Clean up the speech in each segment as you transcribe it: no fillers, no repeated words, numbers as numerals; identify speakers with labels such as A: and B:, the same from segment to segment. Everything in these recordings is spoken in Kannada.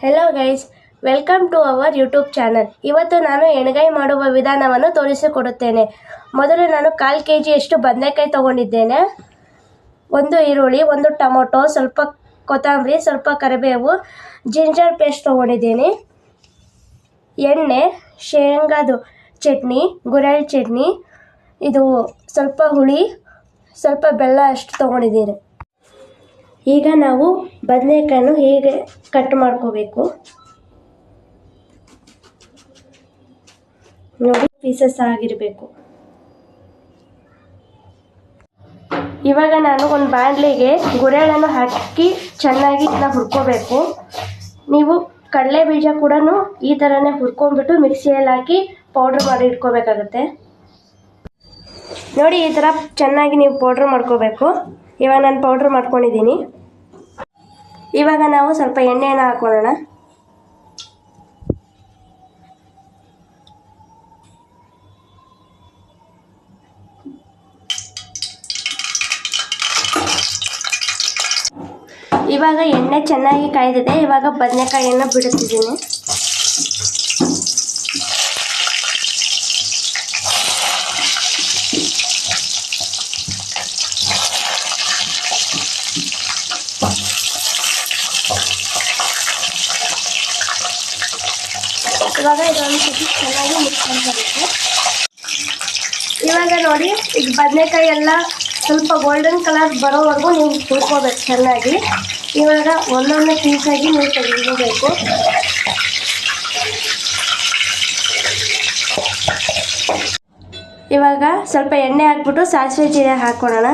A: Hello guys, welcome to our YouTube channel. ಇವತ್ತು ನಾನು ಎಣ್ಗಾಯಿ ಮಾಡುವ ವಿಧಾನವನ್ನು ತೋರಿಸಿಕೊಡುತ್ತೇನೆ. ಮೊದಲು ನಾನು 1/4 kg ಬದನೆಕಾಯಿ ತಗೊಂಡಿದ್ದೇನೆ. 1 ಈರುಳ್ಳಿ, 1 ಟೊಮೊಟೊ, ಸ್ವಲ್ಪ ಕೊತ್ತಂಬರಿ, ಸ್ವಲ್ಪ ಕರಿಬೇವು, ಜಿಂಜರ್ ಪೇಸ್ಟ್ ತಗೊಂಡಿದ್ದೀನಿ. ಎಣ್ಣೆ, ಶೇಂಗಾದು ಚಟ್ನಿ, ಗುರೆಳ್ಳು ಚಟ್ನಿ, ಇದು ಸ್ವಲ್ಪ ಹುಳಿ, ಸ್ವಲ್ಪ ಬೆಲ್ಲ ಅಷ್ಟು ತಗೊಂಡಿದ್ದೀನಿ. ಈಗ ನಾವು ಬದನೆಕಾಯನ್ನು ಹೀಗೆ ಕಟ್ ಮಾಡ್ಕೋಬೇಕು. ನೋಡಿ, ಪೀಸಸ್ ಆಗಿರಬೇಕು. ಇವಾಗ ನಾನು ಒಂದು ಬಾಣಲೆಗೆ ಗುರೆಳ್ಳನ್ನು ಹಾಕಿ ಚೆನ್ನಾಗಿ ಹುರ್ಕೋಬೇಕು. ನೀವು ಕಡಲೆ ಬೀಜ ಕೂಡ ಈ ಥರನೇ ಹುರ್ಕೊಂಡ್ಬಿಟ್ಟು ಮಿಕ್ಸಿಯಲ್ಲಿ ಹಾಕಿ ಪೌಡ್ರ್ ಮಾಡಿ ಇಟ್ಕೋಬೇಕಾಗತ್ತೆ. ನೋಡಿ, ಈ ಥರ ಚೆನ್ನಾಗಿ ನೀವು ಪೌಡ್ರ್ ಮಾಡ್ಕೋಬೇಕು. ಇವಾಗ ನಾನು ಪೌಡ್ರ್ ಮಾಡ್ಕೊಂಡಿದ್ದೀನಿ. ಇವಾಗ ನಾವು ಸ್ವಲ್ಪ ಎಣ್ಣೆಯನ್ನು ಹಾಕೊಳ್ಳೋಣ. ಇವಾಗ ಎಣ್ಣೆ ಚೆನ್ನಾಗಿ ಕಾಯ್ದಿದೆ. ಇವಾಗ ಬದನೆಕಾಯಿಯನ್ನು ಬಿಡುತ್ತಿದ್ದೀನಿ. ಇವಾಗ ಇದೊಂದು ಸತಿ ಚೆನ್ನಾಗಿ ಮಿಕ್ಸ್ ಮಾಡಬೇಕು. ಇವಾಗ ನೋಡಿ, ಈಗ ಬದನೆಕಾಯಿ ಎಲ್ಲ ಸ್ವಲ್ಪ ಗೋಲ್ಡನ್ ಕಲರ್ ಬರೋವರೆಗೂ ನೀವು ಹುರ್ಕೋಬೇಕು ಚೆನ್ನಾಗಿ. ಇವಾಗ ಒಂದೊಂದು ಪೀಸಾಗಿ ನೀವು ತೆಗೆದುಕೋಬೇಕು. ಇವಾಗ ಸ್ವಲ್ಪ ಎಣ್ಣೆ ಹಾಕ್ಬಿಟ್ಟು ಸಾಸಿವೆ ಜೀರಿಗೆ ಹಾಕ್ಕೊಳ್ಳೋಣ.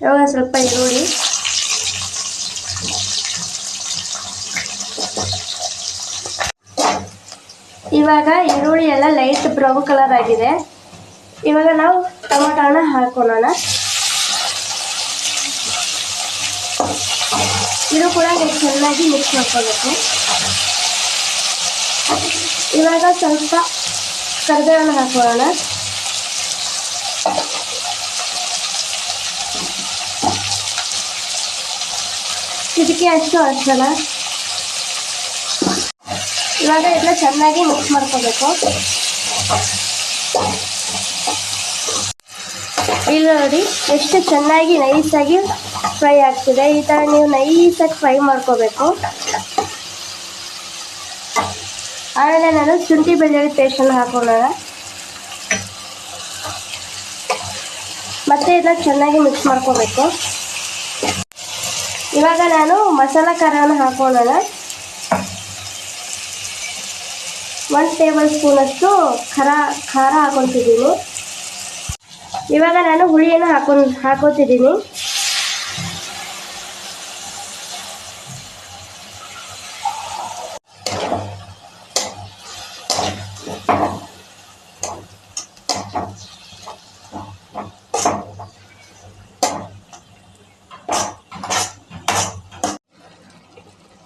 A: ಇವಾಗ ಸ್ವಲ್ಪ ಈರುಳ್ಳಿ, ಇವಾಗ ಈರುಳ್ಳಿ ಎಲ್ಲ ಲೈಟ್ ಬ್ರೌನ್ ಕಲರ್ ಆಗಿದೆ. ಇವಾಗ ನಾವು ಟೊಮೊಟೊನ ಹಾಕೊಳ್ಳೋಣ. ಇದು ಕೂಡ ಚೆನ್ನಾಗಿ ಮಿಕ್ಸ್ ಮಾಡ್ಕೋಬೇಕು. ಇವಾಗ ಸ್ವಲ್ಪ ಕರಿಬೇವನ್ನು ಹಾಕೊಳ್ಳೋಣ. ಇದಕ್ಕೆ ಅಷ್ಟು ಅರಿಶಿನ. ಇವಾಗ ಇದನ್ನ ಚೆನ್ನಾಗಿ ಮಿಕ್ಸ್ ಮಾಡ್ಕೋಬೇಕು. ಇಲ್ಲಿ ನೋಡಿ, ಎಷ್ಟು ಚೆನ್ನಾಗಿ ನೈಸಾಗಿ ಫ್ರೈ ಆಗ್ತಿದೆ. ಈ ಥರ ನೀವು ನೈಸಾಗಿ ಫ್ರೈ ಮಾಡ್ಕೋಬೇಕು. ಆಮೇಲೆ ನಾನು ಶುಂಠಿ ಬೆಳ್ಳುಳ್ಳಿ ಪೇಸ್ಟನ್ನು ಹಾಕೊಳ್ಳೋಣ. ಮತ್ತೆ ಇದನ್ನ ಚೆನ್ನಾಗಿ ಮಿಕ್ಸ್ ಮಾಡ್ಕೋಬೇಕು. ಇವಾಗ ನಾನು ಮಸಾಲ ಖಾರವನ್ನು ಹಾಕೊಳ್ಳೋಣ. 1 ಟೇಬಲ್ ಸ್ಪೂನಷ್ಟು ಖಾರ ಹಾಕೊತಿದ್ದೀನಿ. ಇವಾಗ ನಾನು ಹುಳಿಯನ್ನು ಹಾಕೋತಿದ್ದೀನಿ.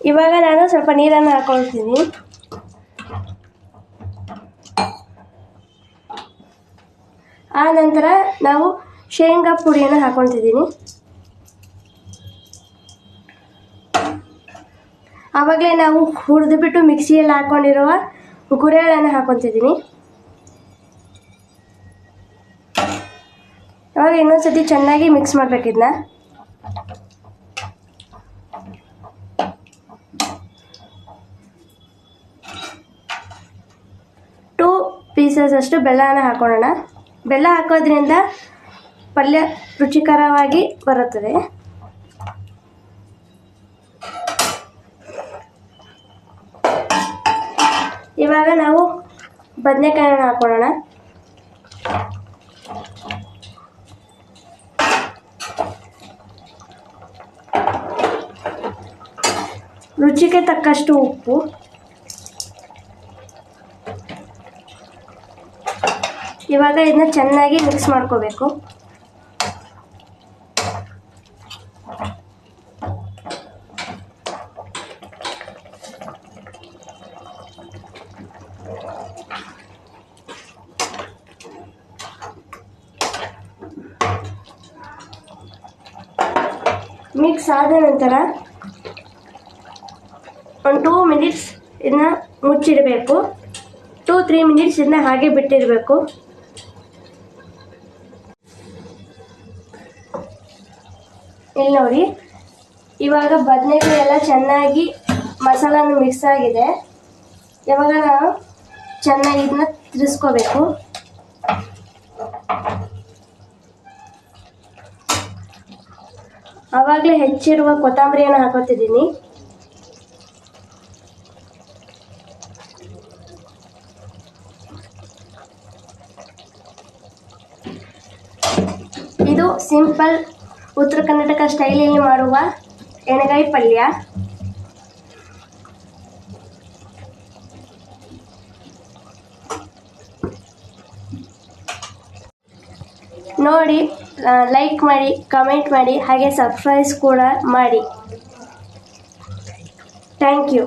A: ಇವಾಗ ನಾನು ಸ್ವಲ್ಪ ನೀರನ್ನು ಹಾಕೊಳ್ತೀನಿ. ಆ ನಂತರ ನಾವು ಶೇಂಗಾ ಪುಡಿಯನ್ನು ಹಾಕೊಳ್ತಿದ್ದೀನಿ. ಆವಾಗಲೇ ನಾವು ಹುರಿದುಬಿಟ್ಟು ಮಿಕ್ಸಿಯಲ್ಲಿ ಹಾಕ್ಕೊಂಡಿರುವ ಗುರೆಳ್ಳನ್ನು ಹಾಕೊತಿದ್ದೀನಿ. ಇವಾಗ ಇನ್ನೊಂದ್ಸತಿ ಚೆನ್ನಾಗಿ ಮಿಕ್ಸ್ ಮಾಡಬೇಕಿದ್ನ. ಪೀಸಸ್ ಅಷ್ಟು ಬೆಲ್ಲನ ಹಾಕೊಳ್ಳೋಣ. ಬೆಲ್ಲ ಹಾಕೋದ್ರಿಂದ ಪಲ್ಯ ರುಚಿಕರವಾಗಿ ಬರುತ್ತದೆ. ಇವಾಗ ನಾವು ಬದನೆಕಾಯಿಯನ್ನು ಹಾಕೊಳ್ಳೋಣ. ರುಚಿಗೆ ತಕ್ಕಷ್ಟು ಉಪ್ಪು. ಇವಾಗ ಇದನ್ನ ಚೆನ್ನಾಗಿ ಮಿಕ್ಸ್ ಮಾಡ್ಕೋಬೇಕು. ಮಿಕ್ಸ್ ಆದ ನಂತರ ಒಂದು 2 ಮಿನಿಟ್ಸ್ ಇದನ್ನ ಮುಚ್ಚಿಡಬೇಕು. 2-3 ಮಿನಿಟ್ಸ್ ಇದನ್ನ ಹಾಗೆ ಬಿಟ್ಟಿರಬೇಕು. ಇಲ್ಲಿ ನೋಡಿ, ಇವಾಗ ಬದನೆಕಾಯಿ ಎಲ್ಲ ಚೆನ್ನಾಗಿ ಮಸಾಲಾನು ಮಿಕ್ಸ್ ಆಗಿದೆ. ಇವಾಗ ನಾವು ಚೆನ್ನಾಗಿ ಇದನ್ನ ತಿರ್ಸ್ಕೋಬೇಕು. ಆವಾಗಲೇ ಹೆಚ್ಚಿರುವ ಕೊತ್ತಂಬರಿಯನ್ನು ಹಾಕೋತಿದ್ದೀನಿ. ಇದು ಸಿಂಪಲ್ ಉತ್ತರ ಕರ್ನಾಟಕ ಸ್ಟೈಲಲ್ಲಿ ಮಾಡುವ ಎಣ್ಗಾಯಿ ಪಲ್ಯ. ನೋಡಿ, ಲೈಕ್ ಮಾಡಿ, ಕಮೆಂಟ್ ಮಾಡಿ, ಹಾಗೆ ಸಬ್ಸ್ಕ್ರೈಬ್ ಕೂಡ ಮಾಡಿ. Thank you.